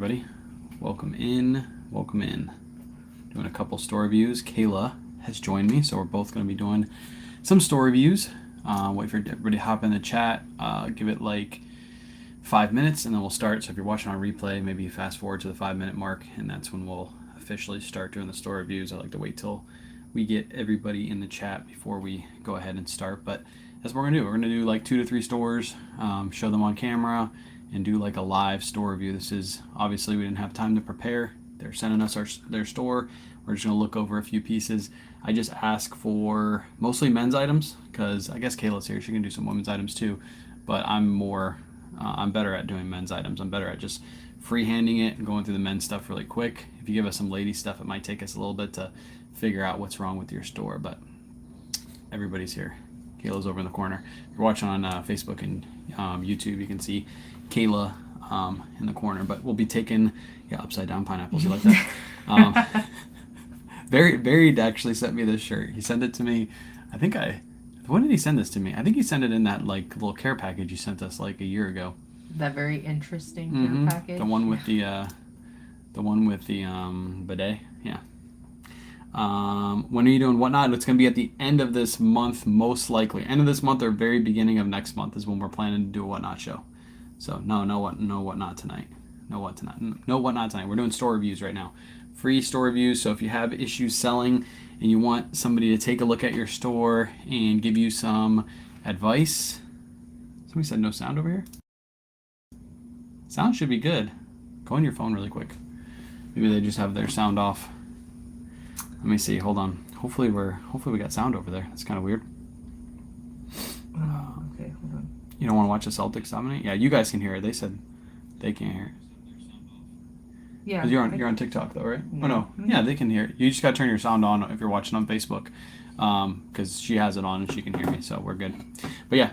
everybody? Welcome in. Welcome in. Doing a couple store reviews. Kayla has joined me, so we're both going to be doing some store reviews. Wait for everybody to hop in the chat. Give it like 5 minutes, and then we'll start. So if you're watching on replay, maybe fast forward to the 5-minute mark, and that's when we'll officially start doing the store reviews. I like to wait till we get everybody in the chat before we go ahead and start. But that's what we're gonna do. We're gonna do like 2 to 3 stores, show them on camera, and do like a live store review. This is obviously we didn't have time to prepare. They're sending us their store. We're just gonna look over a few pieces. I just ask for mostly men's items because I guess Kayla's here. She can do some women's items too, but I'm better at doing men's items. I'm better at just freehanding it and going through the men's stuff really quick. If you give us some lady stuff, it might take us a little bit to figure out what's wrong with your store, but everybody's here. Kayla's over in the corner. If you're watching on Facebook and YouTube, you can see Kayla in the corner, but we'll be taking upside down pineapples. You like that? Barry actually sent me this shirt. He sent it to me. When did he send this to me? I think he sent it in that like little care package he sent us like a year ago. That very interesting care package. The one with the bidet. Yeah. When are you doing Whatnot? It's going to be at the end of this month, most likely. End of this month or very beginning of next month is when we're planning to do a Whatnot show. So no Whatnot tonight. No Whatnot tonight. We're doing store reviews right now. Free store reviews. So if you have issues selling and you want somebody to take a look at your store and give you some advice. Somebody said no sound over here. Sound should be good. Go on your phone really quick. Maybe they just have their sound off. Let me see. Hold on. Hopefully we got sound over there. That's kind of weird. Okay, hold on. You don't want to watch the Celtics dominate? Yeah, you guys can hear it. They said they can't hear it. Yeah. You're on TikTok though, right? Yeah. Oh no. Yeah, they can hear it. You just got to turn your sound on if you're watching on Facebook, because she has it on and she can hear me, so we're good. But yeah,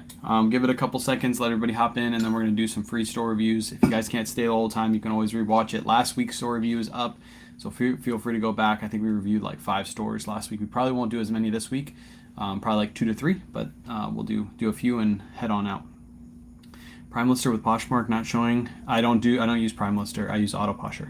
give it a couple seconds, let everybody hop in, and then we're gonna do some free store reviews. If you guys can't stay the whole time, you can always rewatch it. Last week's store review is up, so feel free to go back. I think we reviewed like 5 stores last week. We probably won't do as many this week, probably like 2 to 3, but we'll do a few and head on out. Prime Lister with Poshmark not showing. I don't use Prime Lister. I use Autoposher.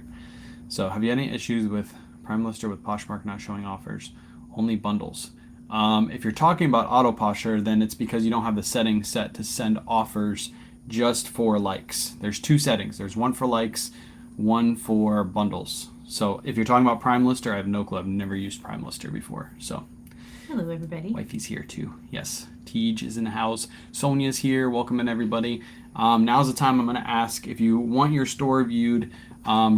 So have you any issues with Prime Lister with Poshmark not showing offers? Only bundles. If you're talking about Autoposher, then it's because you don't have the settings set to send offers just for likes. There's 2 settings. There's one for likes, one for bundles. So if you're talking about Prime Lister, I have no clue. I've never used Prime Lister before. So Hello, everybody. Wifey's here too. Yes, Tej is in the house. Sonia's here. Welcome in, everybody. Now's the time I'm going to ask if you want your store viewed.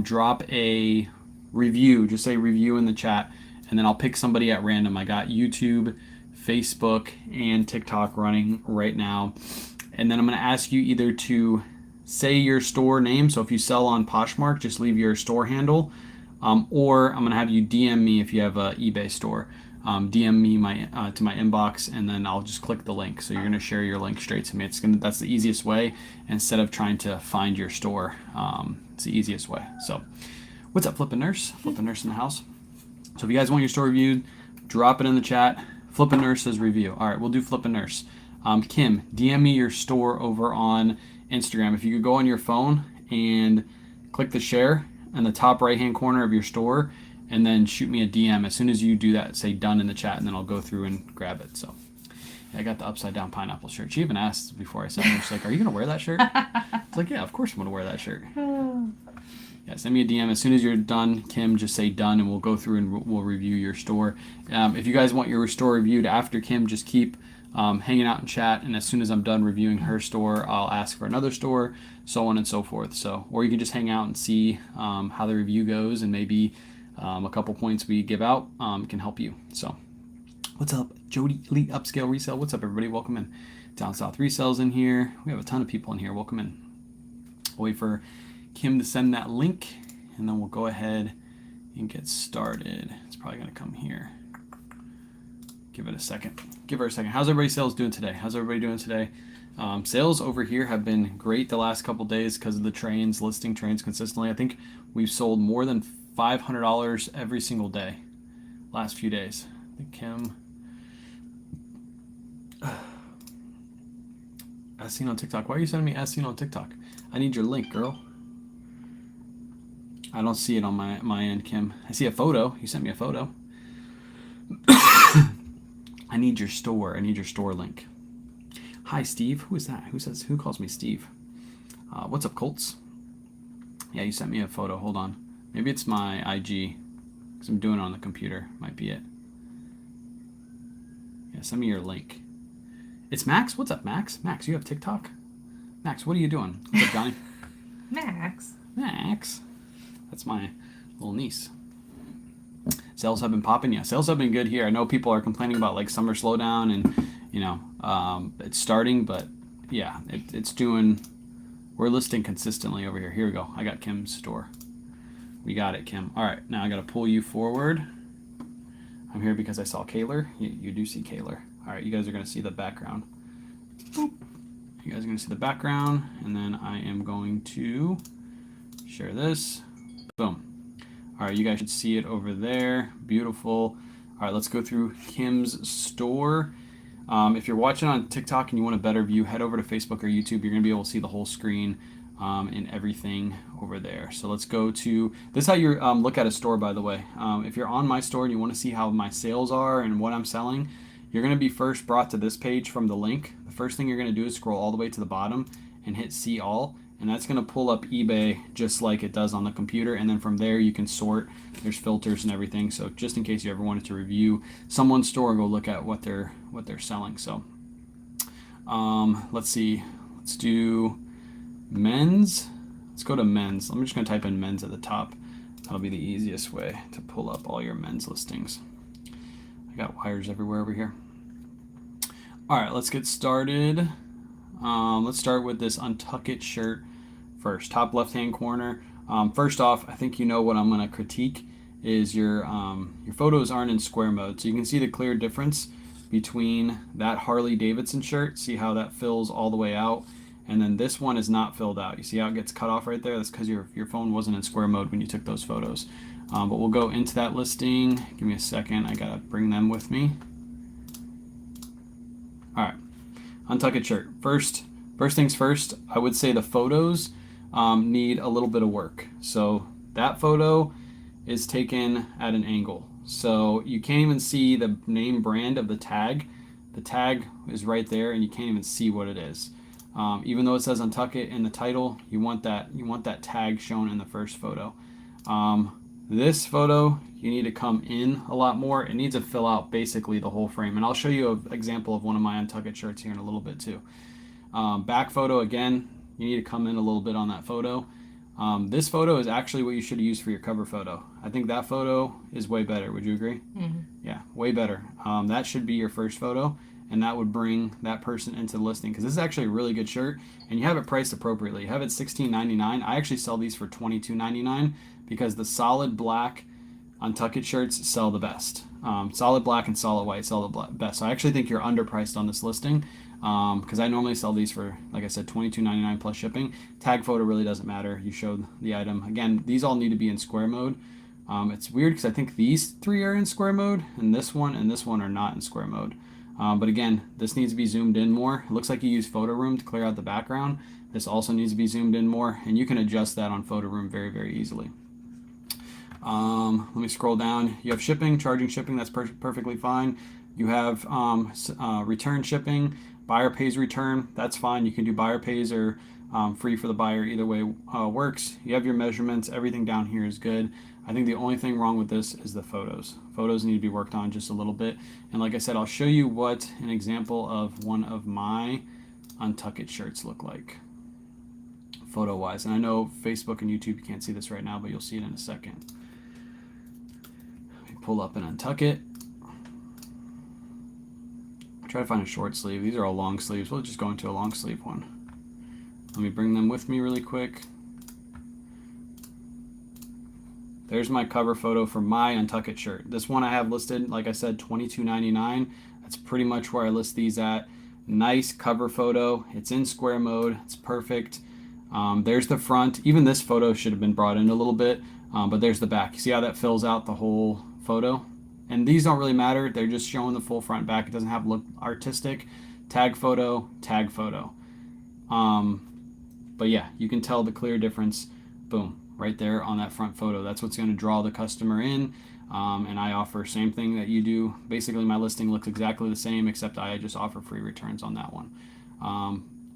Drop a review. Just say review in the chat, and then I'll pick somebody at random. I got YouTube, Facebook, and TikTok running right now. And then I'm going to ask you either to say your store name. So if you sell on Poshmark, just leave your store handle. Or I'm going to have you DM me if you have an eBay store. DM me to my inbox, and then I'll just click the link. So you're going to share your link straight to me. That's the easiest way instead of trying to find your store. It's the easiest way. So what's up, Flippin' Nurse? Flippin' Nurse in the house. So if you guys want your store reviewed, drop it in the chat. Flippin' Nurse says review. All right, we'll do Flippin' Nurse. Kim, DM me your store over on Instagram. If you could go on your phone and click the share in the top right-hand corner of your store, and then shoot me a DM. As soon as you do that, say done in the chat, and then I'll go through and grab it. So yeah, I got the upside down pineapple shirt. She even asked before I said it. She's like, are you going to wear that shirt? It's like, yeah, of course I'm going to wear that shirt. Yeah, send me a DM. As soon as you're done, Kim, just say done, and we'll go through and we'll review your store. If you guys want your store reviewed after Kim, just keep hanging out in chat, and as soon as I'm done reviewing her store, I'll ask for another store, so on and so forth. So, or you can just hang out and see how the review goes, and maybe a couple points we give out can help you. So what's up, Jody Elite Upscale Resale? What's up, everybody? Welcome in. Down South Resale's in here. We have a ton of people in here. Welcome in. I'll wait for Kim to send that link, and then we'll go ahead and get started. It's probably going to come here. Give it a second. Give her a second. How's everybody's sales doing today? How's everybody doing today? Sales over here have been great the last couple days because of the trains, listing trains consistently. I think we've sold more than $500 every single day last few days. I think Kim, as seen on TikTok. Why are you sending me as seen on TikTok? I need your link, girl. I don't see it on my end, Kim. I see a photo. You sent me a photo. I need your store. I need your store link. Hi, Steve. Who is that? Who calls me Steve? What's up, Colts? Yeah, you sent me a photo. Hold on. Maybe it's my IG. Because I'm doing it on the computer. Might be it. Yeah, send me your link. It's Max? What's up, Max? Max, you have TikTok? Max, what are you doing? What's up, Johnny? Max. Max. That's my little niece. Sales have been popping. Yeah, sales have been good here. I know people are complaining about like summer slowdown and, it's starting, but yeah, it's doing. We're listing consistently over here. Here we go. I got Kim's store. We got it, Kim. All right, now I got to pull you forward. I'm here because I saw Kaylor. You do see Kaylor. All right, you guys are going to see the background. Boop. You guys are going to see the background, and then I am going to share this. Boom. All right, you guys should see it over there. Beautiful. All right, let's go through Kim's store. If you're watching on TikTok and you want a better view, head over to Facebook or YouTube. You're going to be able to see the whole screen and everything over there. So let's go to, this is how you look at a store, by the way. If you're on my store and you want to see how my sales are and what I'm selling, you're going to be first brought to this page from the link. The first thing you're going to do is scroll all the way to the bottom and hit see all. And that's going to pull up eBay just like it does on the computer. And then from there you can sort. There's filters and everything. So just in case you ever wanted to review someone's store, go look at what they're selling. So let's see. Let's do men's. Let's go to men's. I'm just going to type in men's at the top. That'll be the easiest way to pull up all your men's listings. I got wires everywhere over here. All right, let's get started. Let's start with this Untuck It shirt first. Top left-hand corner. First off, I think you know what I'm going to critique is your photos aren't in square mode. So you can see the clear difference between that Harley Davidson shirt. See how that fills all the way out. And then this one is not filled out. You see how it gets cut off right there? That's because your phone wasn't in square mode when you took those photos. But we'll go into that listing. Give me a second. I got to bring them with me. All right. Untuck It shirt. First things first, I would say the photos need a little bit of work. So that photo is taken at an angle. So you can't even see the name brand of the tag. The tag is right there and you can't even see what it is. Even though it says Untuck It in the title, you want that tag shown in the first photo. This photo, you need to come in a lot more. It needs to fill out basically the whole frame. And I'll show you an example of one of my Untuck It shirts here in a little bit too. Back photo, again, you need to come in a little bit on that photo. This photo is actually what you should use for your cover photo. I think that photo is way better. Would you agree? Mm-hmm. Yeah, way better. That should be your first photo, and that would bring that person into the listing because this is actually a really good shirt, and you have it priced appropriately. You have it $16.99. I actually sell these for $22.99 because the solid black Untuck It shirts sell the best. Solid black and solid white sell the best. So I actually think you're underpriced on this listing because I normally sell these for, like I said, $22.99 plus shipping. Tag photo really doesn't matter. You showed the item. Again, these all need to be in square mode. It's weird because I think these three are in square mode and this one are not in square mode. But again, this needs to be zoomed in more. It looks like you use Photo Room to clear out the background. This also needs to be zoomed in more, and you can adjust that on Photo Room very, very easily. Let me scroll down. You have shipping, charging shipping. That's perfectly fine. You have return shipping. Buyer pays return. That's fine. You can do buyer pays or free for the buyer. Either way works. You have your measurements. Everything down here is good. I think the only thing wrong with this is the photos. Photos need to be worked on just a little bit. And like I said, I'll show you what an example of one of my Untuck It shirts look like photo-wise. And I know Facebook and YouTube, you can't see this right now, but you'll see it in a second. Let me pull up and Untuck It. Try to find a short sleeve. These are all long sleeves. We'll just go into a long sleeve one. Let me bring them with me really quick. There's my cover photo for my Untuck It shirt. This one I have listed, like I said, $22.99. That's pretty much where I list these at. Nice cover photo. It's in square mode. It's perfect. There's the front. Even this photo should have been brought in a little bit, but there's the back. You see how that fills out the whole photo? And these don't really matter. They're just showing the full front back. It doesn't have to look artistic. Tag photo, tag photo. But yeah, you can tell the clear difference. Boom. right there on that front photo. That's what's going to draw the customer in. And I offer same thing that you do. Basically, my listing looks exactly the same, except I just offer free returns on that one.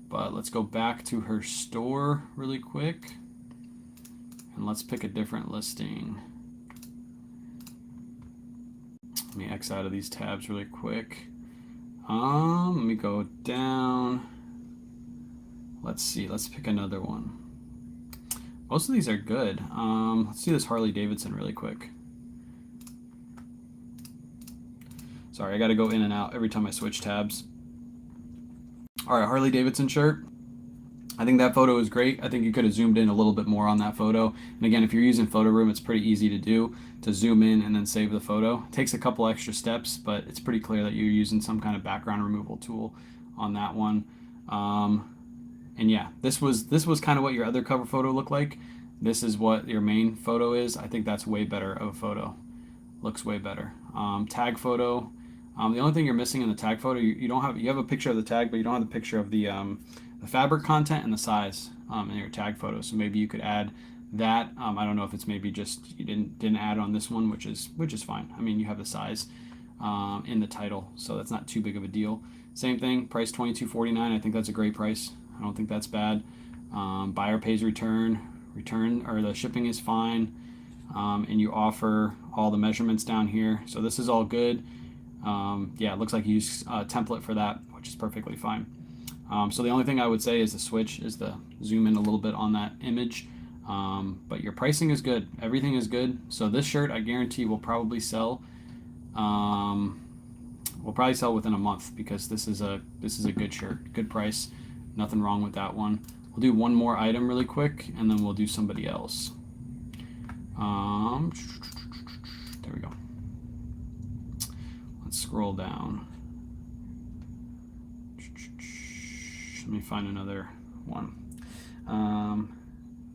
But let's go back to her store really quick, and let's pick a different listing. Let me X out of these tabs really quick. Let me go down. Let's see, let's pick another one. Most of these are good. Let's do this Harley Davidson really quick. Sorry, I gotta go in and out every time I switch tabs. All right, Harley Davidson shirt. I think that photo is great. I think you could have zoomed in a little bit more on that photo. And again, if you're using Photo Room, it's pretty easy to do, to zoom in and then save the photo. It takes a couple extra steps, but it's pretty clear that you're using some kind of background removal tool on that one. And yeah, this was kind of what your other cover photo looked like. This is what your main photo is. I think that's way better of a photo. Looks way better. Tag photo. The only thing you're missing in the tag photo, you have a picture of the tag, but you don't have the picture of the fabric content and the size in your tag photo. So maybe you could add that. I don't know if it's maybe just you didn't add on this one, which is fine. I mean, you have the size in the title, so that's not too big of a deal. Same thing, price $22.49. I think that's a great price. I don't think that's bad. Buyer pays return or the shipping is fine, and you offer all the measurements down here. So this is all good. Yeah, it looks like you use a template for that, which is perfectly fine. So the only thing I would say is the switch is the zoom in a little bit on that image. But your pricing is good. Everything is good. So this shirt, I guarantee, will probably sell. We'll probably sell within a month because this is a good shirt, good price. Nothing wrong with that one. We'll do one more item really quick, and then we'll do somebody else. There we go. Let's scroll down. Let me find another one.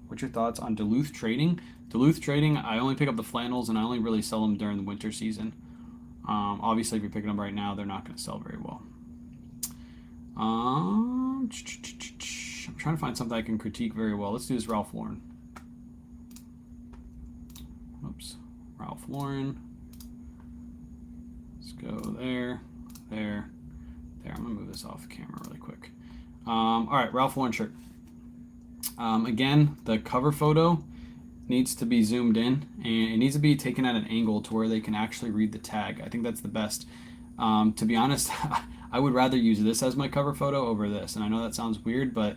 What's your thoughts on Duluth trading? Duluth trading, I only pick up the flannels, and I only really sell them during the winter season. Obviously, if you're picking them right now, they're not going to sell very well. I'm trying to find something I can critique very well. Let's do this Ralph Lauren. Oops, Ralph Lauren. Let's go there. I'm gonna move this off camera really quick. All right, Ralph Lauren shirt. Again, the cover photo needs to be zoomed in, and it needs to be taken at an angle to where they can actually read the tag. I think that's the best. To be honest, I would rather use this as my cover photo over this. And I know that sounds weird, but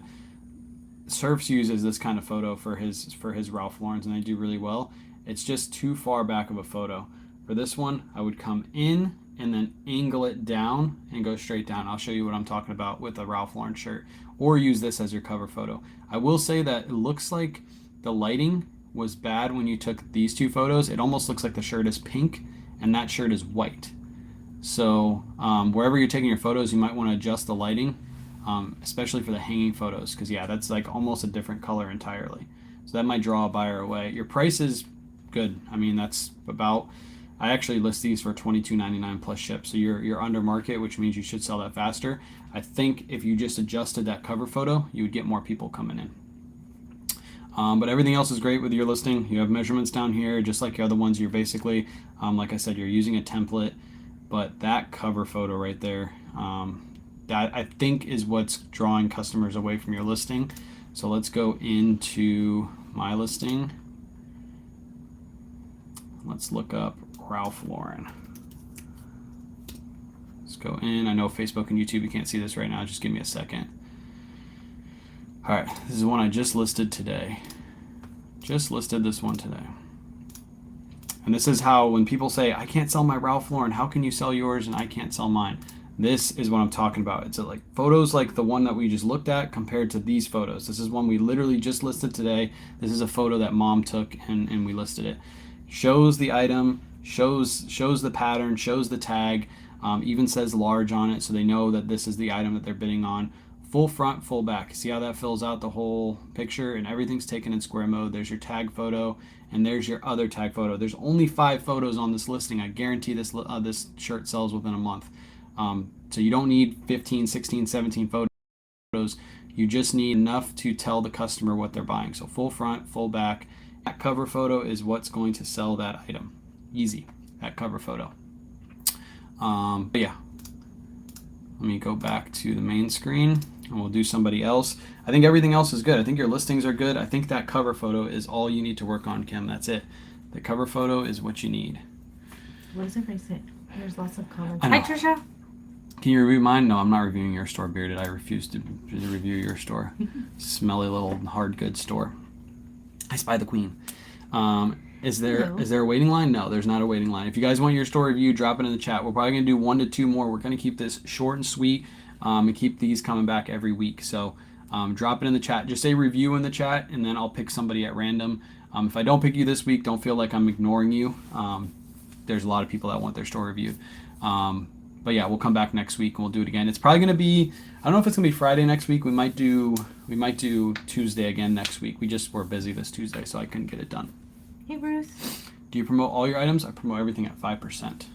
Surfs uses this kind of photo for his Ralph Lauren's, and they do really well. It's just too far back of a photo. For this one, I would come in and then angle it down and go straight down. I'll show you what I'm talking about with a Ralph Lauren shirt, or use this as your cover photo. I will say that it looks like the lighting was bad when you took these two photos. It almost looks like the shirt is pink and that shirt is white. So wherever you're taking your photos, you might want to adjust the lighting, especially for the hanging photos, because yeah, that's like almost a different color entirely. So that might draw a buyer away. Your price is good. I mean, that's about, I actually list these for $22.99 plus ship. So you're under market, which means you should sell that faster. I think if you just adjusted that cover photo, you would get more people coming in. But everything else is great with your listing. You have measurements down here, just like your other ones. You're basically, like I said, you're using a template. But that cover photo right there, that I think is what's drawing customers away from your listing. So let's go into my listing. Let's look up Ralph Lauren. Let's go in. I know Facebook and YouTube, you can't see this right now. Just give me a second. All right, this is one I just listed today. Just listed this one today. And this is how, when people say, I can't sell my Ralph Lauren, how can you sell yours and I can't sell mine? This is what I'm talking about. It's like photos like the one that we just looked at compared to these photos. This is one we literally just listed today. This is a photo that mom took and we listed it. Shows the item, shows the pattern, shows the tag, even says large on it so they know that this is the item that they're bidding on. Full front, full back. See how that fills out the whole picture, and everything's taken in square mode. There's your tag photo, and there's your other tag photo. There's only 5 photos on this listing. I guarantee this shirt sells within a month. So you don't need 15, 16, 17 photos. You just need enough to tell the customer what they're buying. So full front, full back, That cover photo is what's going to sell that item. Easy, that cover photo. But yeah, let me go back to the main screen and we'll do somebody else. I think everything else is good. I think your listings are good. I think that cover photo is all you need to work on, Kim. That's it. The cover photo is what you need. What is everybody saying? There's lots of comments. I know. Hi, Trisha. Can you review mine? No, I'm not reviewing your store, Bearded. I refuse to review your store. Smelly little hard goods store. I spy the queen. Is there a waiting line? No, there's not a waiting line. If you guys want your store review, drop it in the chat. We're probably gonna do 1 to 2 more. We're gonna keep this short and sweet, and keep these coming back every week. So drop it in the chat. Just say review in the chat, and then I'll pick somebody at random. If I don't pick you this week, don't feel like I'm ignoring you. There's a lot of people that want their store reviewed. But yeah, we'll come back next week and we'll do it again. It's probably gonna be, I don't know if it's gonna be Friday next week. We might do Tuesday again next week. We just were busy this Tuesday, so I couldn't get it done. Hey, Bruce. Do you promote all your items? I promote everything at 5%.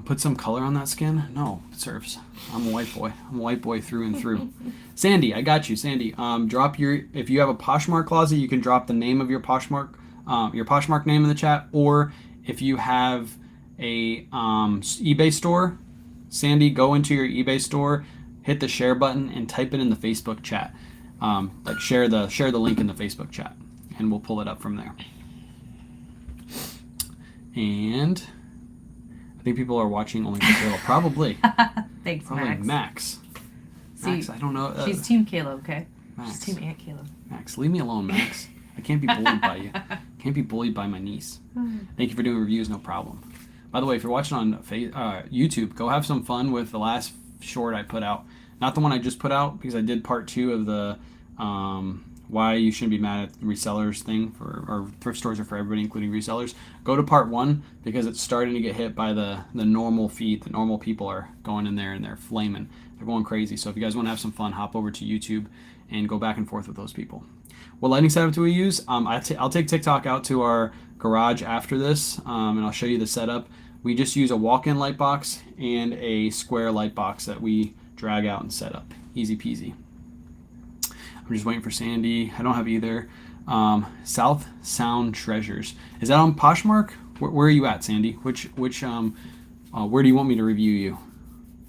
Put some color on that skin? No, it serves. I'm a white boy. I'm a white boy through and through. Sandy, I got you, Sandy. Drop if you have a Poshmark closet, you can drop the name of your Poshmark name in the chat, or if you have a eBay store, Sandy, go into your eBay store, hit the share button, and type it in the Facebook chat. Like share the link in the Facebook chat, and we'll pull it up from there. And I think people are watching only for Caleb. Probably. Thanks, Probably Max. Max, I don't know. She's Team Caleb, okay? Max. She's Team Aunt Caleb. Max, leave me alone, Max. I can't be bullied by you. Can't be bullied by my niece. Thank you for doing reviews, no problem. By the way, if you're watching on YouTube, go have some fun with the last short I put out. Not the one I just put out, because I did part 2 of the why you shouldn't be mad at resellers thing, or thrift stores are for everybody, including resellers. Go to part 1, because it's starting to get hit by the normal feed. The normal people are going in there and they're flaming. They're going crazy. So if you guys want to have some fun, hop over to YouTube and go back and forth with those people. What lighting setup do we use? I'll take TikTok out to our garage after this, and I'll show you the setup. We just use a walk-in light box and a square light box that we drag out and set up. Easy peasy. I'm just waiting for Sandy. I don't have either. South Sound Treasures. Is that on Poshmark? Where are you at, Sandy? Where do you want me to review you?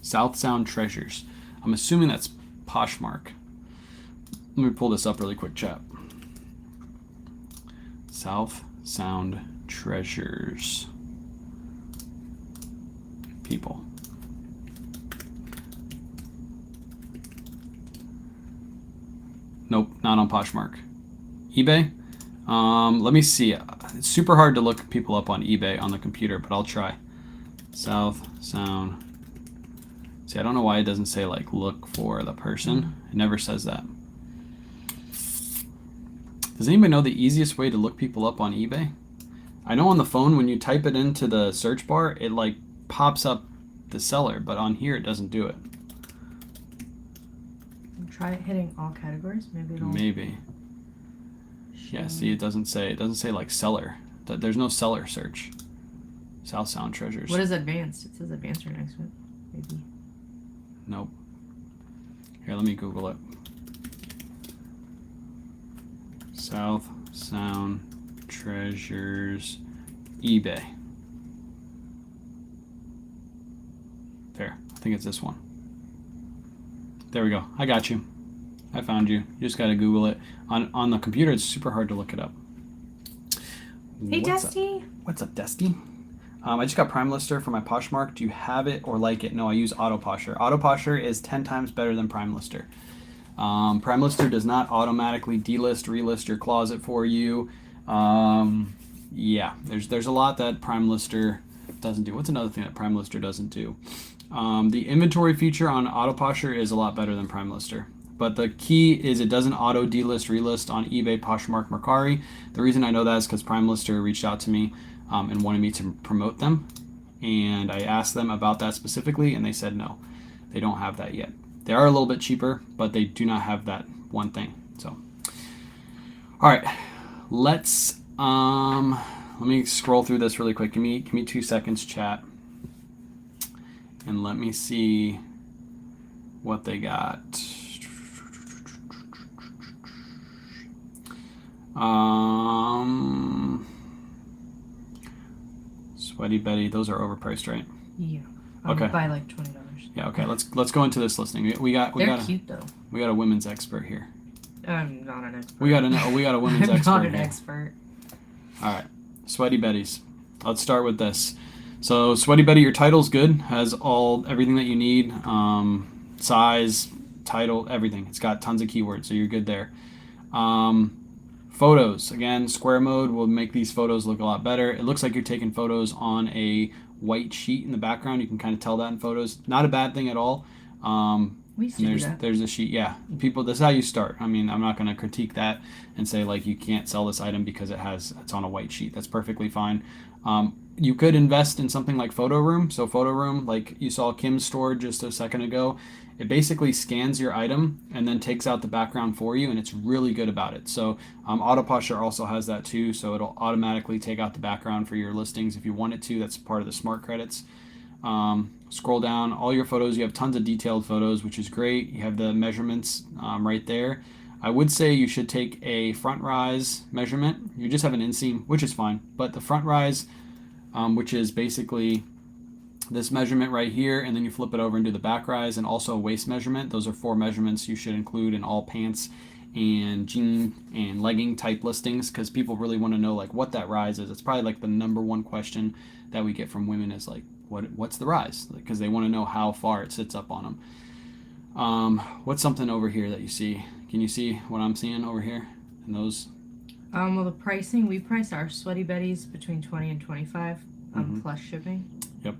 South Sound Treasures. I'm assuming that's Poshmark. Let me pull this up really quick, chat. South Sound Treasures. People. Nope, not on Poshmark. eBay? Let me see. It's super hard to look people up on eBay on the computer, but I'll try. South Sound. See, I don't know why it doesn't say like look for the person. It never says that. Does anybody know the easiest way to look people up on eBay? I know on the phone when you type it into the search bar, it like pops up the seller, but on here it doesn't do it. Try hitting all categories. Maybe it'll. Maybe. Yeah, see, it doesn't say like seller. There's no seller search. South Sound Treasures. What is advanced? It says advanced right next to it. Maybe. Nope. Here, let me Google it. South Sound Treasures eBay. There. I think it's this one. There we go. I got you. I found you. You just got to Google it. On the computer, it's super hard to look it up. Hey, Dusty. What's up, Dusty? I just got Prime Lister for my Poshmark. Do you have it or like it? No, I use Autoposher. Autoposher is 10 times better than Prime Lister. Prime Lister does not automatically delist, relist your closet for you. Yeah, there's a lot that Prime Lister doesn't do. What's another thing that Prime Lister doesn't do? The inventory feature on Autoposher is a lot better than Prime Lister. But the key is it doesn't auto delist, relist on eBay, Poshmark, Mercari. The reason I know that is because Prime Lister reached out to me and wanted me to promote them. And I asked them about that specifically, and they said no. They don't have that yet. They are a little bit cheaper, but they do not have that one thing. So, all right, let me scroll through this really quick. Give me 2 seconds, chat, and let me see what they got. Sweaty Betty, those are overpriced, right? Yeah. Okay. By like $20. Yeah. Okay. Let's go into this listing. They're cute though. We got a women's expert here. I'm not an expert. We got a women's I'm expert not an here. expert. All right, Sweaty Betty's. Let's start with this. So Sweaty Betty, your title's good. Has everything that you need. Size, title, everything. It's got tons of keywords, so you're good there. Photos. Again, square mode will make these photos look a lot better. It looks like you're taking photos on a white sheet in the background. You can kind of tell that in photos. Not a bad thing at all. We used to do that. There's a sheet. Yeah, people. This is how you start. I mean, I'm not going to critique that and say like you can't sell this item because it's on a white sheet. That's perfectly fine. You could invest in something like Photo Room. So Photo Room, like you saw Kim's store just a second ago, it basically scans your item and then takes out the background for you, and it's really good about it. So Autoposture also has that too. So it'll automatically take out the background for your listings if you want it to. That's part of the smart credits. Scroll down, all your photos. You have tons of detailed photos, which is great. You have the measurements right there. I would say you should take a front rise measurement. You just have an inseam, which is fine, but the front rise, which is basically this measurement right here, and then you flip it over and do the back rise, and also a waist measurement. Those are 4 measurements you should include in all pants and jean and legging type listings, because people really want to know like what that rise is. It's probably like the number one question that we get from women is like, what's the rise? Because they want to know how far it sits up on them. What's something over here that you see? Can you see what I'm seeing over here? And those. Well, the pricing, we price our Sweaty Betties between 20 and 25 plus shipping. Yep.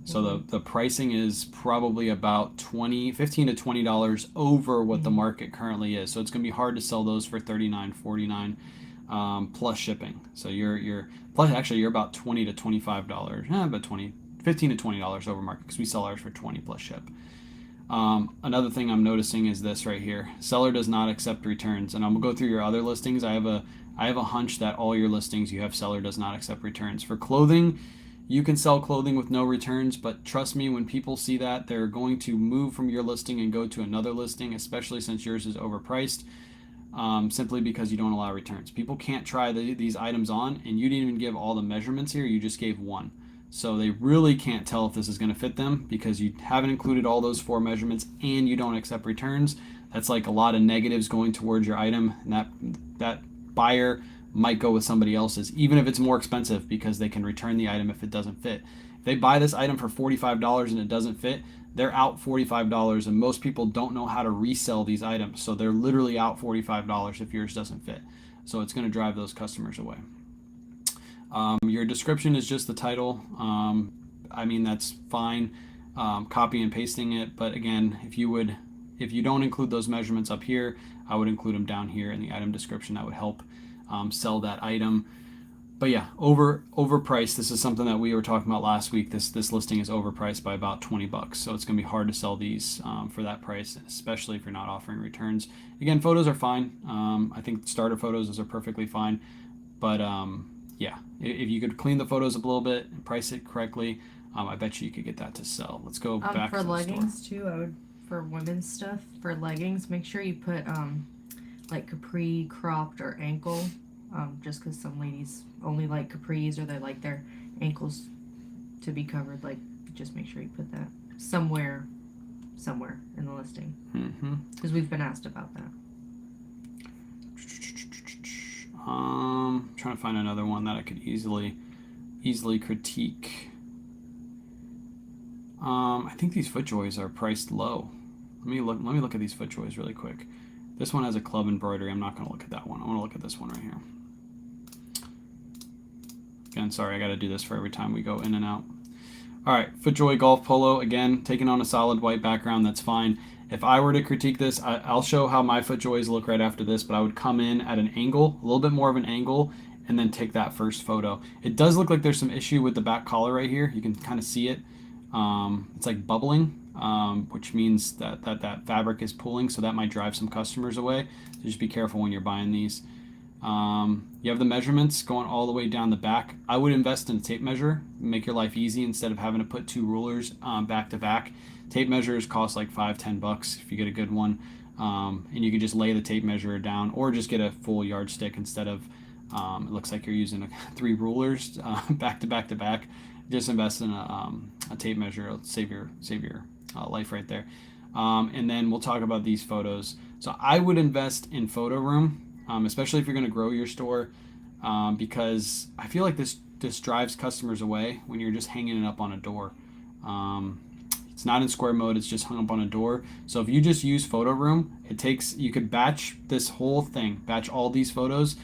So the pricing is probably about $15 to $20 over what the market currently is. So it's going to be hard to sell those for $39, $49 plus shipping. So you're about $20 to $25, about $15 to $20 over market, because we sell ours for $20 plus ship. Another thing I'm noticing is this right here. Seller does not accept returns, and I'm gonna go through your other listings. I have a hunch that all your listings you have seller does not accept returns. For clothing, you can sell clothing with no returns, but trust me, when people see that, they're going to move from your listing and go to another listing, especially since yours is overpriced, simply because you don't allow returns. People can't try these items on, and you didn't even give all the measurements here. You just gave one. So they really can't tell if this is going to fit them because you haven't included all those 4 measurements and you don't accept returns. That's like a lot of negatives going towards your item, and that buyer might go with somebody else's, even if it's more expensive, because they can return the item if it doesn't fit. If they buy this item for $45 and it doesn't fit, they're out $45, and most people don't know how to resell these items. So they're literally out $45 if yours doesn't fit. So it's going to drive those customers away. Your description is just the title. I mean, that's fine. Copy and pasting it. But again, if you don't include those measurements up here, I would include them down here in the item description. That would help sell that item. But yeah, overpriced. This is something that we were talking about last week. This listing is overpriced by about $20, so it's going to be hard to sell these for that price, especially if you're not offering returns. Again, photos are fine. I think starter photos are perfectly fine, but yeah, if you could clean the photos up a little bit and price it correctly, I bet you could get that to sell. Let's go back for to the leggings store. too. I would, for women's stuff, for leggings, make sure you put like capri, cropped, or ankle. Just because some ladies only like capris, or they like their ankles to be covered. Like, just make sure you put that somewhere in the listing, because we've been asked about that. Trying to find another one that I could easily critique. I think these FootJoys are priced low. Let me look at these FootJoys really quick. This one has a club embroidery. I'm not going to look at that one. I want to look at this one right here. Again, sorry, I got to do this for every time we go in and out. All right, FootJoy Golf Polo, again, taking on a solid white background, that's fine. If I were to critique this, I'll show how my FootJoys look right after this, but I would come in at an angle, a little bit more of an angle, and then take that first photo. It does look like there's some issue with the back collar right here. You can kind of see it. It's like bubbling, which means that fabric is pulling, so that might drive some customers away. So just be careful when you're buying these. You have the measurements going all the way down the back. I would invest in a tape measure, make your life easy instead of having to put 2 rulers back to back. Tape measures cost like $5-10 if you get a good one. And you can just lay the tape measure down or just get a full yardstick instead of it looks like you're using 3 rulers back to back to back. Just invest in a tape measure. It'll save your life right there. And then we'll talk about these photos. So I would invest in Photo Room, especially if you're going to grow your store, because I feel like this drives customers away when you're just hanging it up on a door. It's not in square mode, it's just hung up on a door. So if you just use Photo Room, you could batch this whole thing, batch all these photos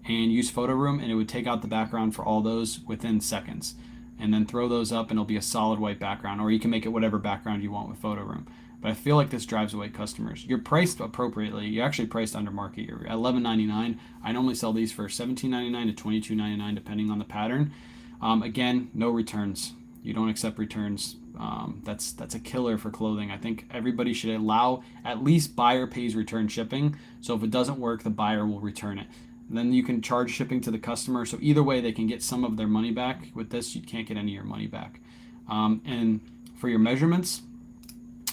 and use Photo Room, and it would take out the background for all those within seconds. And then throw those up and it'll be a solid white background, or you can make it whatever background you want with Photo Room. But I feel like this drives away customers. You're priced appropriately. You're actually priced under market. You're at $11.99. I normally sell these for $17.99 to $22.99 depending on the pattern. Again, no returns. You don't accept returns. That's a killer for clothing. I think everybody should allow at least buyer pays return shipping. So if it doesn't work, the buyer will return it. And then you can charge shipping to the customer. So either way, they can get some of their money back. With this, you can't get any of your money back. And for your measurements,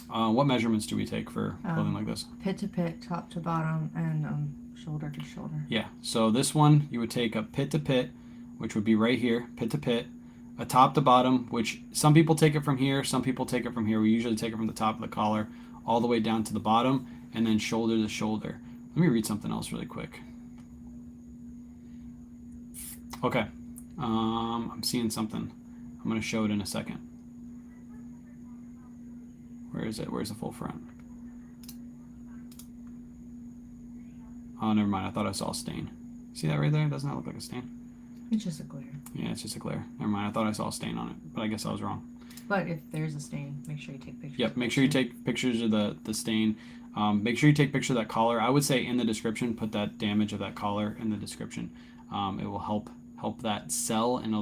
what measurements do we take for clothing like this? Pit to pit, top to bottom, and shoulder to shoulder. Yeah. So this one, you would take a pit to pit, which would be right here, pit to pit, a top to bottom, which some people take it from here, some people take it from here. We usually take it from the top of the collar all the way down to the bottom, and then shoulder to shoulder. Let me read something else really quick. Okay, I'm seeing something. I'm going to show it in a second. Where is it? Where's the full front? Oh, never mind. I thought I saw a stain. See that right there? Doesn't that look like a stain? It's just a glare. Yeah, it's just a glare. Never mind. I thought I saw a stain on it, but I guess I was wrong. But if there's a stain, make sure you take pictures. Yep, make sure you take pictures of the stain. Make sure you take pictures of that collar. I would say in the description, put that damage of that collar in the description. It will help that sell, and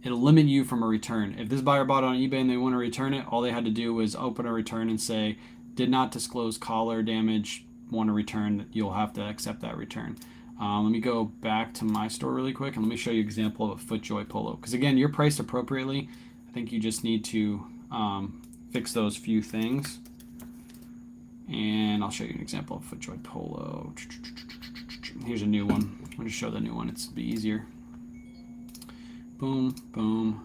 it'll limit you from a return. If this buyer bought it on eBay and they want to return it, all they had to do was open a return and say, did not disclose collar damage, want to return. You'll have to accept that return. Let me go back to my store really quick and let me show you an example of a FootJoy polo. Because again, you're priced appropriately. I think you just need to fix those few things. And I'll show you an example of FootJoy polo. Here's a new one. I'll just show the new one. It's be easier. Boom, boom,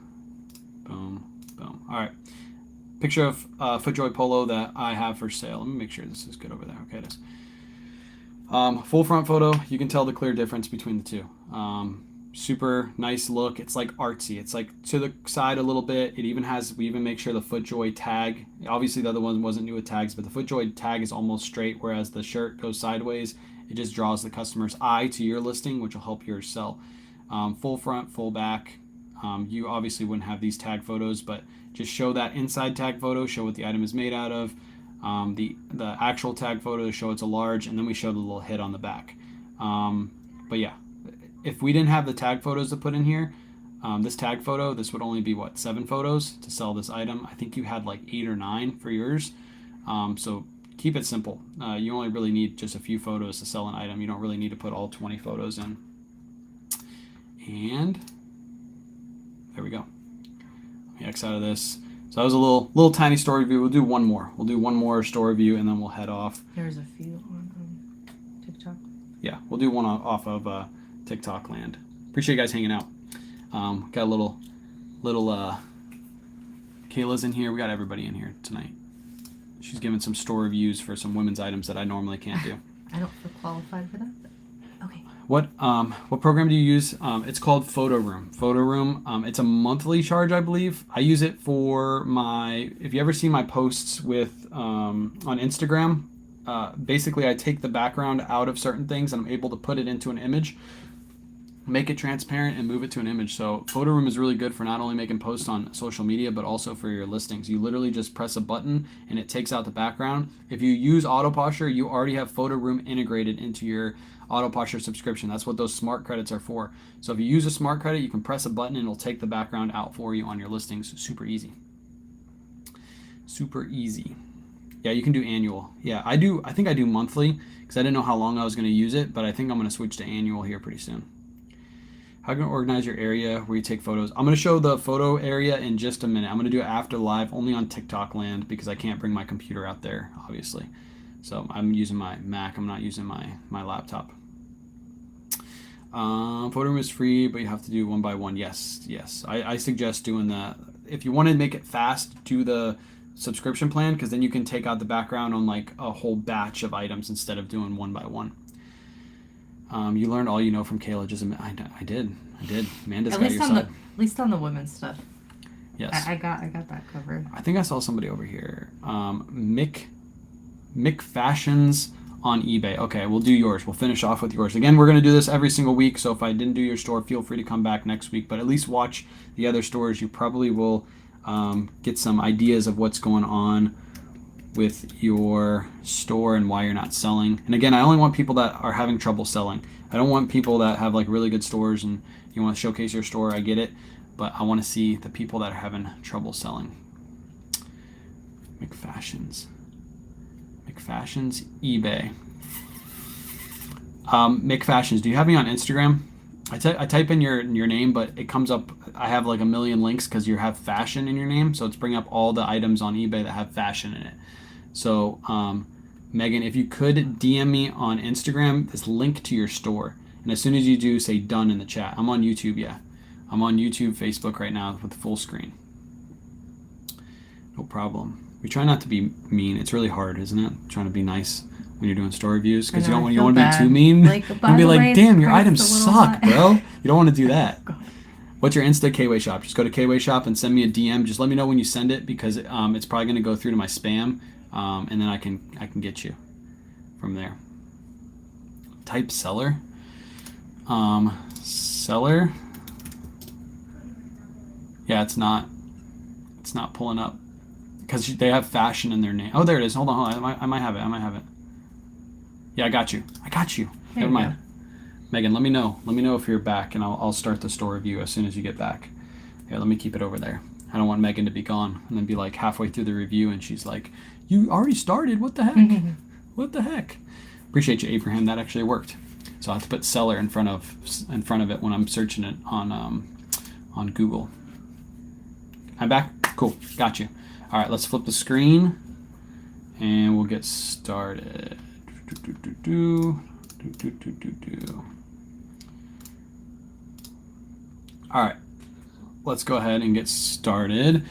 boom, boom. All right. Picture of FootJoy polo that I have for sale. Let me make sure this is good over there. Okay, it is. Full front photo. You can tell the clear difference between the two. Super nice look. It's like artsy. It's like to the side a little bit. We even make sure the FootJoy tag, obviously the other one wasn't new with tags, but the FootJoy tag is almost straight, whereas the shirt goes sideways. It just draws the customer's eye to your listing, which will help yours sell. Full front, full back. You obviously wouldn't have these tag photos, but just show that inside tag photo, show what the item is made out of. The actual tag photo to show it's a large, and then we show the little hit on the back. But yeah, if we didn't have the tag photos to put in here, this tag photo, this would only be 7 photos to sell this item. I think you had like 8 or 9 for yours. So keep it simple. You only really need just a few photos to sell an item. You don't really need to put all 20 photos in. And there we go. Let me X out of this. So that was a little tiny store review. We'll do one more. We'll do one more store review, and then we'll head off. There's a few on TikTok. Yeah, we'll do one off of TikTok land. Appreciate you guys hanging out. Got a little Kayla's in here. We got everybody in here tonight. She's giving some store reviews for some women's items that I normally can't do. I don't feel qualified for that, but okay. What program do you use? It's called Photo Room. Photo Room. It's a monthly charge, I believe. I use it for if you ever see my posts with on Instagram, basically I take the background out of certain things and I'm able to put it into an image, make it transparent, and move it to an image. So Photo Room is really good for not only making posts on social media, but also for your listings. You literally just press a button and it takes out the background. If you use Auto Posture, you already have Photo Room integrated into your Auto Posture subscription. That's what those smart credits are for. So if you use a smart credit, you can press a button and it'll take the background out for you on your listings. Super easy. Super easy. Yeah, you can do annual. Yeah, I think I do monthly because I didn't know how long I was going to use it, but I think I'm going to switch to annual here pretty soon. How can you organize your area where you take photos? I'm going to show the photo area in just a minute. I'm going to do it after live, only on TikTok land because I can't bring my computer out there, obviously. So I'm using my Mac. I'm not using my laptop. Photo room is free, but you have to do one by one. Yes. I suggest doing that. If you want to make it fast, do the subscription plan, because then you can take out the background on like a whole batch of items instead of doing one by one. You learned all you know from Kayla. Just I did. Amanda's got your side. At least on the women's stuff. Yes. I got that covered. I think I saw somebody over here. Mick Fashions on eBay. Okay, we'll do yours. We'll finish off with yours. Again, we're going to do this every single week, so if I didn't do your store, feel free to come back next week, but at least watch the other stores. You probably will get some ideas of what's going on with your store and why you're not selling. And again, I only want people that are having trouble selling. I don't want people that have like really good stores and you want to showcase your store. I get it, but I want to see the people that are having trouble selling. McFashions, eBay. McFashions, do you have me on Instagram? I type in your name, but it comes up. I have like a million links because you have fashion in your name, so it's bringing up all the items on eBay that have fashion in it. So, Megan, if you could DM me on Instagram, this link to your store, and as soon as you do, say done in the chat. I'm on YouTube, yeah. I'm on YouTube, Facebook right now with full screen. No problem. We try not to be mean. It's really hard, isn't it? Trying to be nice when you're doing store reviews, because you don't want to be too mean. And be like, damn, your items suck, bro. You don't want to do that. What's your Insta Kway Shop? Just go to Kway Shop and send me a DM. Just let me know when you send it, because it's probably going to go through to my spam, and then I can get you from there. Type seller. Seller. Yeah, it's not pulling up because they have fashion in their name. Oh, there it is. Hold on. I might have it. Yeah, I got you. Never mind. Megan, let me know. Let me know if you're back, and I'll start the store review as soon as you get back. Yeah, let me keep it over there. I don't want Megan to be gone and then be like halfway through the review and she's like, "You already started? What the heck? What the heck?" Appreciate you, Abraham. That actually worked. So I have to put seller in front of it when I'm searching it on Google. I'm back. Cool. Got you. All right, let's flip the screen and we'll get started. All right, let's go ahead and get started.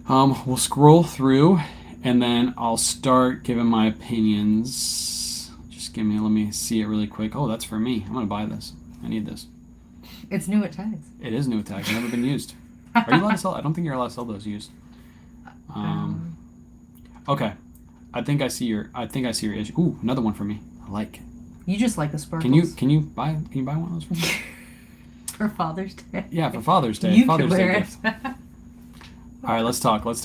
We'll scroll through and then I'll start giving my opinions. Just let me see it really quick. Oh, that's for me. I'm gonna buy this. I need this. It's new at tags. It is new at tags. Never been used. Are you allowed to sell? I don't think you're allowed to sell those used. Okay. I think I see your issue. Ooh, another one for me. I like it. You just like the sparkles. Can you buy one of those for me? For Father's Day. Yeah, for Father's Day. You Father's can wear Day it. gift. All right, let's talk. Let's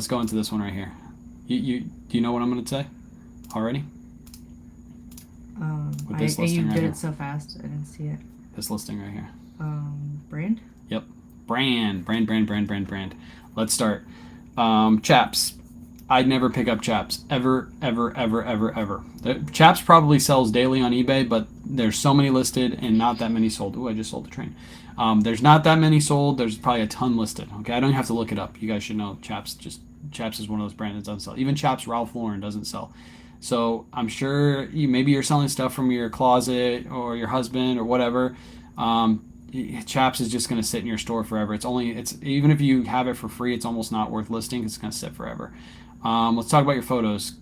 go into this one right here. Do you know what I'm gonna say already? With this listing you right did here. it so fast, I didn't see it. This listing right here. Brand? Yep. Brand. Let's start. Chaps. I'd never pick up Chaps. Ever. Chaps probably sells daily on eBay, but there's so many listed and not that many sold. Ooh, I just sold the train. There's not that many sold. There's probably a ton listed. Okay, I don't have to look it up. You guys should know Chaps is one of those brands that doesn't sell. Even Chaps Ralph Lauren doesn't sell. So I'm sure maybe you're selling stuff from your closet or your husband or whatever. Chaps is just going to sit in your store forever. It's even if you have it for free, it's almost not worth listing because it's going to sit forever. Let's talk about your photos.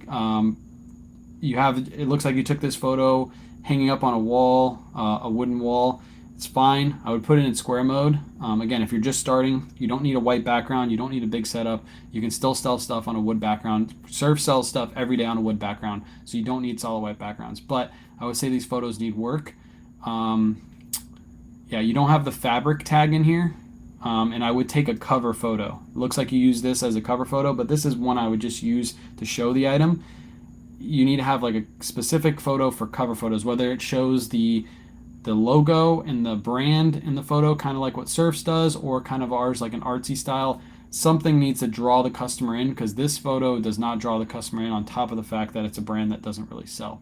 It looks like you took this photo hanging up on a wall, a wooden wall. It's fine. I would put it in square mode. Again, if you're just starting, you don't need a white background. You don't need a big setup. You can still sell stuff on a wood background. Surf sells stuff every day on a wood background, so you don't need solid white backgrounds. But I would say these photos need work. Yeah, you don't have the fabric tag in here. And I would take a cover photo. It looks like you use this as a cover photo, but this is one I would just use to show the item. You need to have like a specific photo for cover photos, whether it shows the logo and the brand in the photo, kind of like what Surfs does, or kind of ours, like an artsy style. Something needs to draw the customer in, because this photo does not draw the customer in, on top of the fact that it's a brand that doesn't really sell.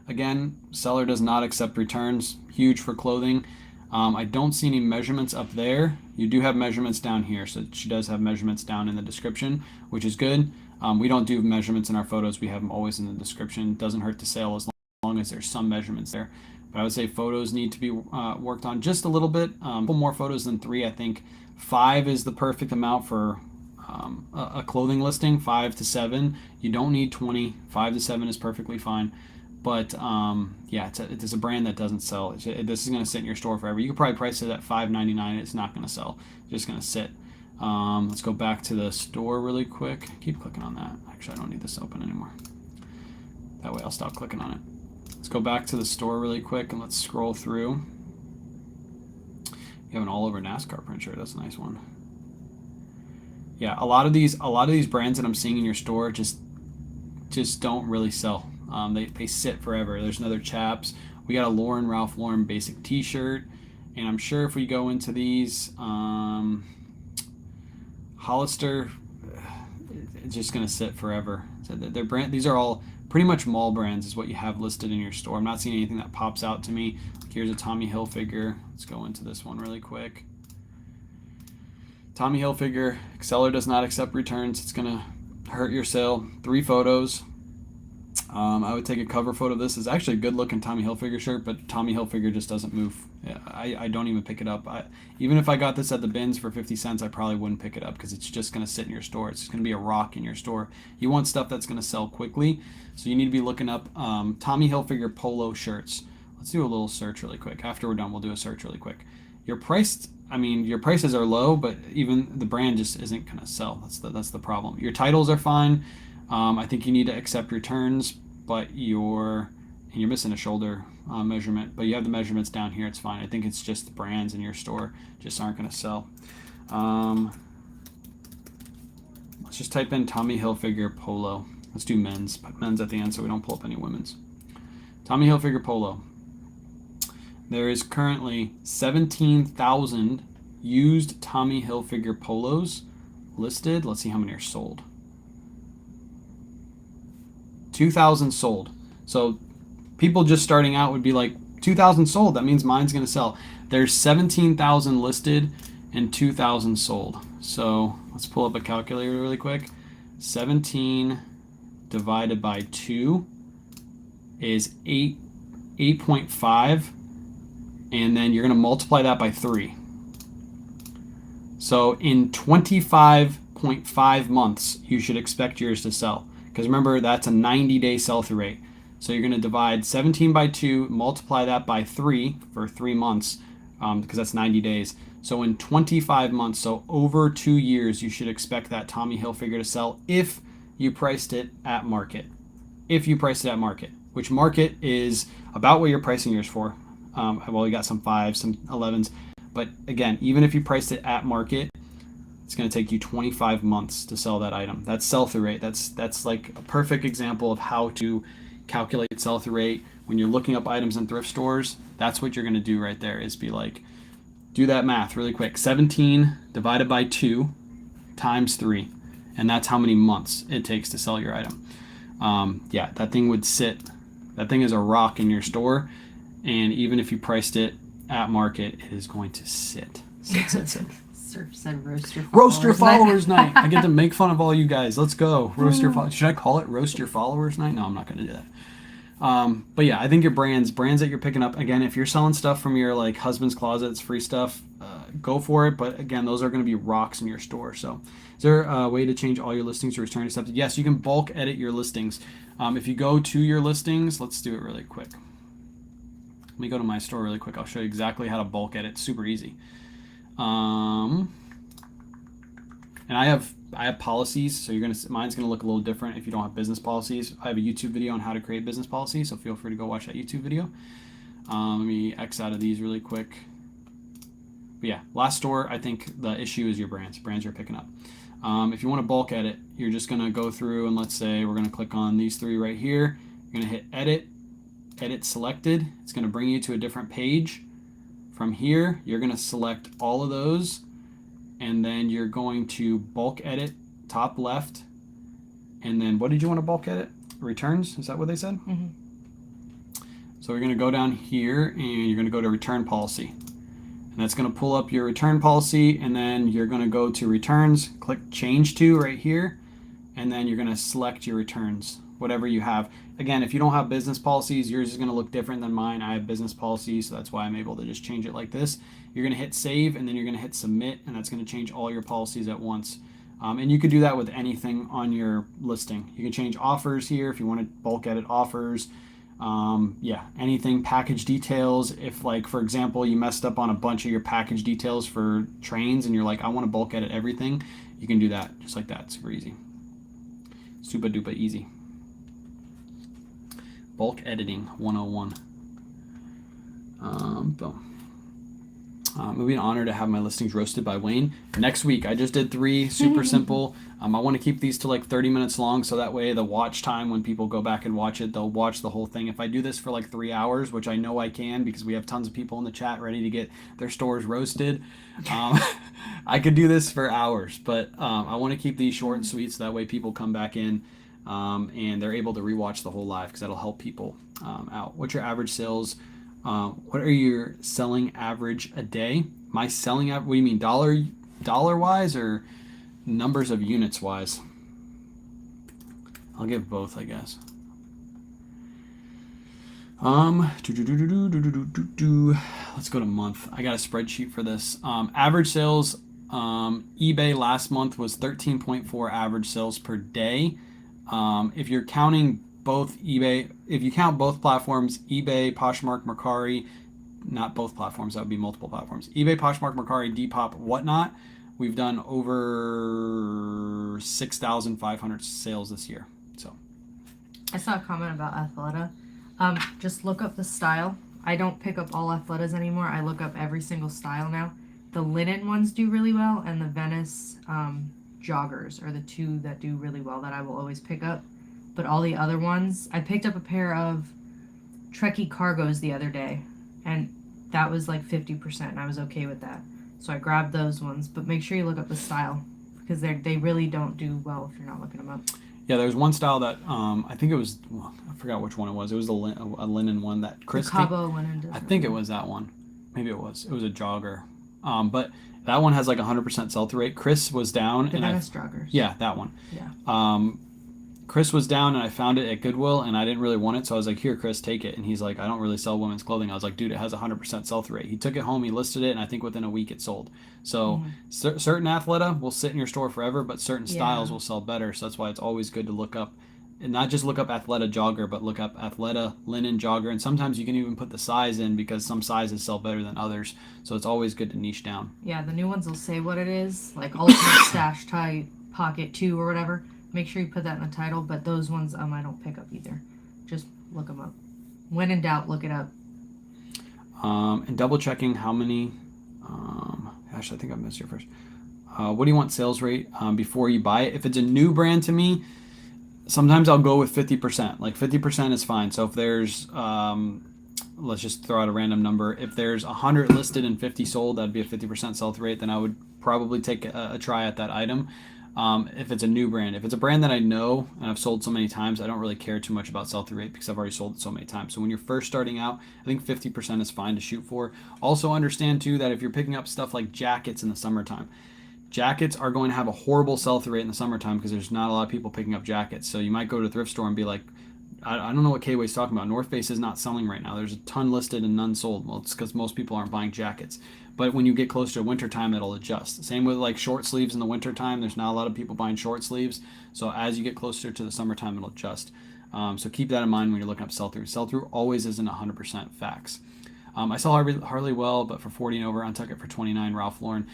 Again, seller does not accept returns. Huge for clothing. I don't see any measurements up there. You do have measurements down here, so she does have measurements down in the description, which is good. We don't do measurements in our photos. We have them always in the description. Doesn't hurt to sale as long as there's some measurements there. But I would say photos need to be worked on just a little bit. Couple more photos than 3. I think 5 is the perfect amount for a clothing listing. 5 to 7. You don't need 20. 5 to 7 is perfectly fine. But yeah, it's a brand that doesn't sell. This is going to sit in your store forever. You could probably price it at $5.99. It's not going to sell. It's just going to sit. Let's go back to the store really quick. Keep clicking on that. Actually, I don't need this open anymore. That way I'll stop clicking on it. Let's go back to the store really quick and let's scroll through. You have an all over NASCAR print shirt. That's a nice one. Yeah, a lot of these brands that I'm seeing in your store just don't really sell. They sit forever. There's another Chaps. We got a Ralph Lauren basic T-shirt, and I'm sure if we go into these, Hollister, it's just gonna sit forever. So their brand, these are all pretty much mall brands, is what you have listed in your store. I'm not seeing anything that pops out to me. Like here's a Tommy Hilfiger. Let's go into this one really quick. Tommy Hilfiger, seller does not accept returns. It's gonna hurt your sale. 3 photos. I would take a cover photo of this. It's actually a good looking Tommy Hilfiger shirt, but Tommy Hilfiger just doesn't move. I don't even pick it up. Even if I got this at the bins for 50 cents, I probably wouldn't pick it up because it's just going to sit in your store. It's going to be a rock in your store. You want stuff that's going to sell quickly, so you need to be looking up Tommy Hilfiger polo shirts. Let's do a little search really quick. After we're done, we'll do a search really quick. Your prices are low, but even the brand just isn't going to sell. That's the problem. Your titles are fine. I think you need to accept returns, but you're missing a shoulder measurement, but you have the measurements down here. It's fine. I think it's just the brands in your store just aren't going to sell. Let's just type in Tommy Hilfiger polo. Let's do men's. Put men's at the end so we don't pull up any women's. Tommy Hilfiger polo. There is currently 17,000 used Tommy Hilfiger polos listed. Let's see how many are sold. 2,000 sold. So people just starting out would be like, 2,000 sold. That means mine's going to sell. There's 17,000 listed and 2,000 sold. So let's pull up a calculator really quick. 17 divided by 2 is 8.5. And then you're going to multiply that by 3. So in 25.5 months, you should expect yours to sell. Because remember, that's a 90-day sell-through rate. So you're going to divide 17 by 2, multiply that by 3 for 3 months, because that's 90 days. So in 25 months, so over 2 years, you should expect that Tommy Hilfiger to sell if you priced it at market. If you priced it at market, which market is about what you're pricing yours for. Well, you got some 5s, some 11s. But again, even if you priced it at market, it's going to take you 25 months to sell that item. That's sell-through rate. That's like a perfect example of how to calculate sell-through rate when you're looking up items in thrift stores. That's what you're going to do right there, is be like, do that math really quick. 17 divided by 2 times 3, and that's how many months it takes to sell your item. Yeah, that thing would sit. That thing is a rock in your store, and even if you priced it at market, it is going to sit. Said roast your followers night. I get to make fun of all you guys. Let's go. Roast your followers. Should I call it roast your followers night? No, I'm not going to do that. But yeah, I think your brands that you're picking up, again, if you're selling stuff from your like husband's closets, free stuff, go for it. But again, those are going to be rocks in your store. So is there a way to change all your listings to return accepted? Yes, you can bulk edit your listings. If you go to your listings, let's do it really quick. Let me go to my store really quick. I'll show you exactly how to bulk edit. It's super easy. And I have policies, so mine's gonna look a little different if you don't have business policies. I have a YouTube video on how to create business policies, so feel free to go watch that YouTube video. Let me X out of these really quick. But yeah, last store, I think the issue is your brands you're picking up. If you want to bulk edit, you're just gonna go through and let's say we're gonna click on these 3 right here. You're gonna hit edit selected. It's gonna bring you to a different page. From here, you're going to select all of those, and then you're going to bulk edit top left. And then what did you want to bulk edit? Returns? Is that what they said? Mm-hmm. So we're going to go down here, and you're going to go to return policy. And that's going to pull up your return policy, and then you're going to go to returns, click change to right here, and then you're going to select your returns, whatever you have. Again, if you don't have business policies, yours is going to look different than mine. I have business policies, so that's why I'm able to just change it like this. You're going to hit save, and then you're going to hit submit, and that's going to change all your policies at once. And you could do that with anything on your listing. You can change offers here if you want to bulk edit offers. Yeah, anything, package details. If, like, for example, you messed up on a bunch of your package details for trains and you're like, I want to bulk edit everything, you can do that just like that. Super easy. Super duper easy. Bulk editing 101. Boom. It would be an honor to have my listings roasted by Wayne. Next week, I just did 3, super simple. I want to keep these to like 30 minutes long, so that way the watch time, when people go back and watch it, they'll watch the whole thing. If I do this for like 3 hours, which I know I can because we have tons of people in the chat ready to get their stores roasted, I could do this for hours. But I want to keep these short and sweet, so that way people come back in and they're able to rewatch the whole live, because that'll help people out. What's your average sales? What are your selling average a day? My selling average, what do you mean, dollar wise or numbers of units wise? I'll give both, I guess. Let's go to month. I got a spreadsheet for this. Average sales, eBay last month was 13.4 average sales per day. If you're counting both eBay, if you count both platforms, eBay, Poshmark, Mercari, not both platforms, that would be multiple platforms. eBay, Poshmark, Mercari, Depop, whatnot, we've done over 6,500 sales this year. So I saw a comment about Athleta. Just look up the style. I don't pick up all Athletas anymore. I look up every single style now. The linen ones do really well, and the Venice joggers are the two that do really well that I will always pick up. But all the other ones, I picked up a pair of Trekkie cargos the other day, and that was like 50%, and I was okay with that. So I grabbed those ones, but make sure you look up the style, because they really don't do well if you're not looking them up. Yeah, there's one style that I think it was, well, I forgot which one it was. It was a linen one that Chris. The Cabo linen. I think it was that one. Maybe it was. It was a jogger. But that one has like 100% sell-through rate. Chris was down. The Venice joggers. Yeah, that one. Yeah. Chris was down, and I found it at Goodwill, and I didn't really want it, so I was like, here, Chris, take it. And he's like, I don't really sell women's clothing. I was like, dude, it has 100% sell-through rate. He took it home, he listed it, and I think within a week it sold. So certain Athleta will sit in your store forever, but certain styles will sell better. So that's why it's always good to look up, and not just look up Athleta jogger, but look up Athleta linen jogger. And sometimes you can even put the size in, because some sizes sell better than others. So it's always good to niche down. Yeah, the new ones will say what it is, like Ultimate Stash Type Pocket 2 or whatever. Make sure you put that in the title, but those ones I don't pick up either. Just look them up. When in doubt, look it up. And double checking how many. Gosh, I think I missed your first. What do you want sales rate before you buy it? If it's a new brand to me, sometimes I'll go with 50%. Like 50% is fine. So if there's, let's just throw out a random number. If there's 100 listed and 50 sold, that'd be a 50% sell-through rate. Then I would probably take a try at that item. If it's a new brand. If it's a brand that I know and I've sold so many times, I don't really care too much about sell-through rate, because I've already sold it so many times. So when you're first starting out, I think 50% is fine to shoot for. Also understand too that if you're picking up stuff like jackets in the summertime, jackets are going to have a horrible sell-through rate in the summertime, because there's not a lot of people picking up jackets. So you might go to a thrift store and be like, I don't know what K-Way's talking about. North Face is not selling right now. There's a ton listed and none sold. Well, it's because most people aren't buying jackets. But when you get closer to wintertime, it'll adjust. Same with like short sleeves in the wintertime. There's not a lot of people buying short sleeves. So as you get closer to the summertime, it'll adjust. So keep that in mind when you're looking up sell-through. Sell-through always isn't 100% facts. I sell Harley well, but for 40 and over, Untuck it for 29, Ralph Lauren.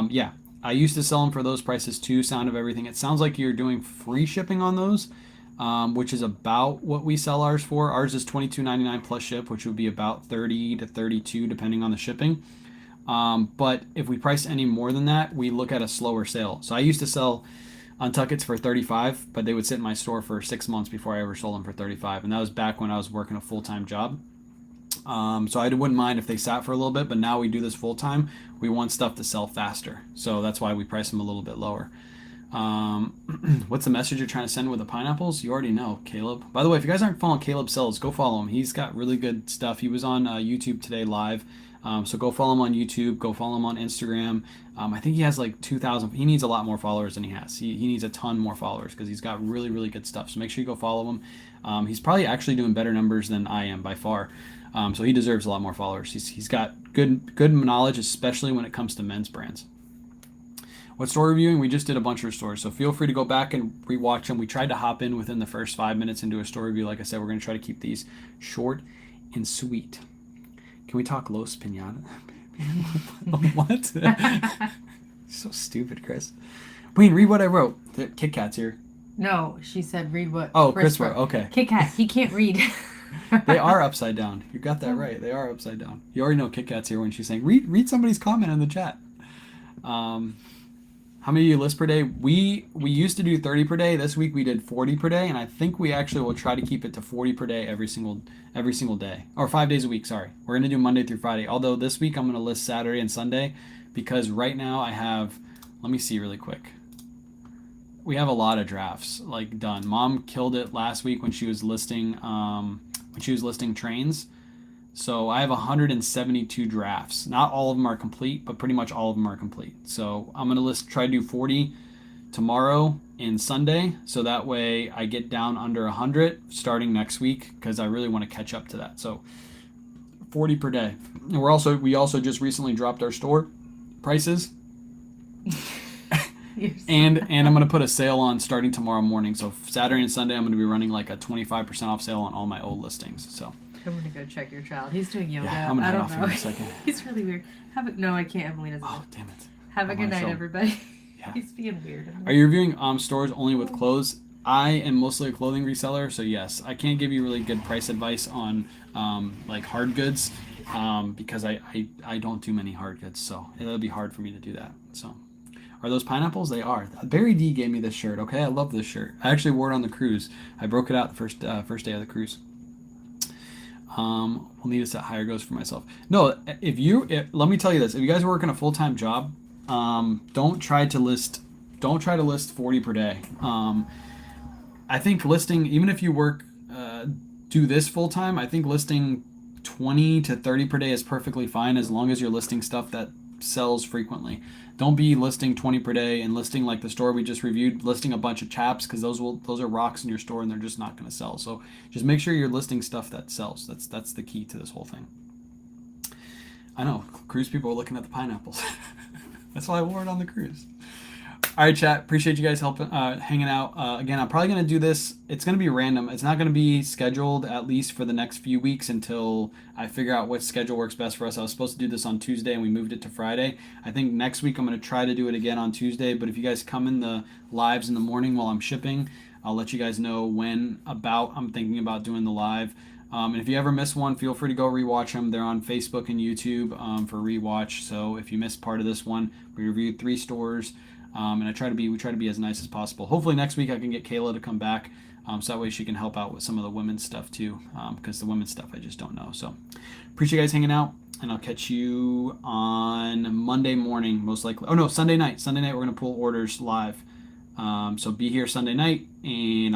Yeah, I used to sell them for those prices too, Sound of Everything. It sounds like you're doing free shipping on those, which is about what we sell ours for. Ours is $22.99 plus ship, which would be about $30 to $32 depending on the shipping. But if we price any more than that, we look at a slower sale. So I used to sell Untuckits for $35, but they would sit in my store for 6 months before I ever sold them for $35. And that was back when I was working a full-time job. So I wouldn't mind if they sat for a little bit, but now we do this full-time. We want stuff to sell faster. So that's why we price them a little bit lower. What's the message you're trying to send with the pineapples? You already know, Caleb. By the way, if you guys aren't following Caleb Sells, go follow him. He's got really good stuff. He was on YouTube today live. So go follow him on YouTube. Go follow him on Instagram. I think he has like 2,000. He needs a lot more followers than he has. He needs a ton more followers because he's got really, really good stuff. So make sure you go follow him. He's probably actually doing better numbers than I am by far. So he deserves a lot more followers. He's got good knowledge, especially when it comes to men's brands. What store reviewing? We just did a bunch of stores, so feel free to go back and rewatch them. We tried to hop in within the first 5 minutes into a store review. Like I said, we're going to try to keep these short and sweet. Can we talk Los Pinata? What? So stupid, Chris. Wayne, read what I wrote. The Kit Kat's here. No, she said read what. Oh, Chris wrote. Okay. Kit Kat. He can't read. They are upside down. You got that right. They are upside down. You already know Kit Kat's here when she's saying, read somebody's comment in the chat. How many do you list per day? We used to do 30 per day. This week we did 40 per day, and I think we actually will try to keep it to 40 per day every single day, or 5 days a week. Sorry, we're gonna do Monday through Friday. Although this week I'm gonna list Saturday and Sunday because right now I have. Let me see really quick. We have a lot of drafts like done. Mom killed it last week when she was listing trains. So I have 172 drafts. Not all of them are complete, but pretty much all of them are complete. So I'm gonna try to do 40 tomorrow and Sunday, so that way I get down under 100 starting next week because I really want to catch up to that. So 40 per day. And we also just recently dropped our store prices. And I'm gonna put a sale on starting tomorrow morning. So Saturday and Sunday I'm gonna be running like a 25% off sale on all my old listings. So. I'm gonna go check your child. He's doing yoga. Yeah, I'm gonna I head don't off know. in a second. He's really weird. No, I can't. Emily doesn't. Oh, damn it. Have a good night, everybody. Yeah. He's being weird. Are you reviewing stores only with clothes? I am mostly a clothing reseller, so yes, I can't give you really good price advice on like hard goods because I don't do many hard goods, so it'll be hard for me to do that. So, are those pineapples? They are. Barry D gave me this shirt. Okay, I love this shirt. I actually wore it on the cruise. I broke it out the first day of the cruise. We'll need to set higher goals for myself. No, let me tell you this: if you guys are working a full-time job, don't try to list 40 per day. I think listing, even if you do this full-time, I think listing 20 to 30 per day is perfectly fine as long as you're listing stuff that sells frequently. Don't be listing 20 per day and listing like the store we just reviewed, listing a bunch of chaps because those are rocks in your store and they're just not going to sell. So just make sure you're listing stuff that sells. That's the key to this whole thing. I know cruise people are looking at the pineapples. That's why I wore it on the cruise. All right, chat. Appreciate you guys hanging out. Again, I'm probably going to do this. It's going to be random. It's not going to be scheduled at least for the next few weeks until I figure out what schedule works best for us. I was supposed to do this on Tuesday and we moved it to Friday. I think next week I'm going to try to do it again on Tuesday. But if you guys come in the lives in the morning while I'm shipping, I'll let you guys know when I'm thinking about doing the live. And if you ever miss one, feel free to go rewatch them. They're on Facebook and YouTube for rewatch. So if you missed part of this one, we reviewed 3 stores. And we try to be as nice as possible. Hopefully next week I can get Kayla to come back, so that way she can help out with some of the women's stuff too, because the women's stuff I just don't know. So appreciate you guys hanging out, and I'll catch you on Monday morning, most likely. Oh no, Sunday night. Sunday night we're gonna pull orders live. So be here Sunday night, and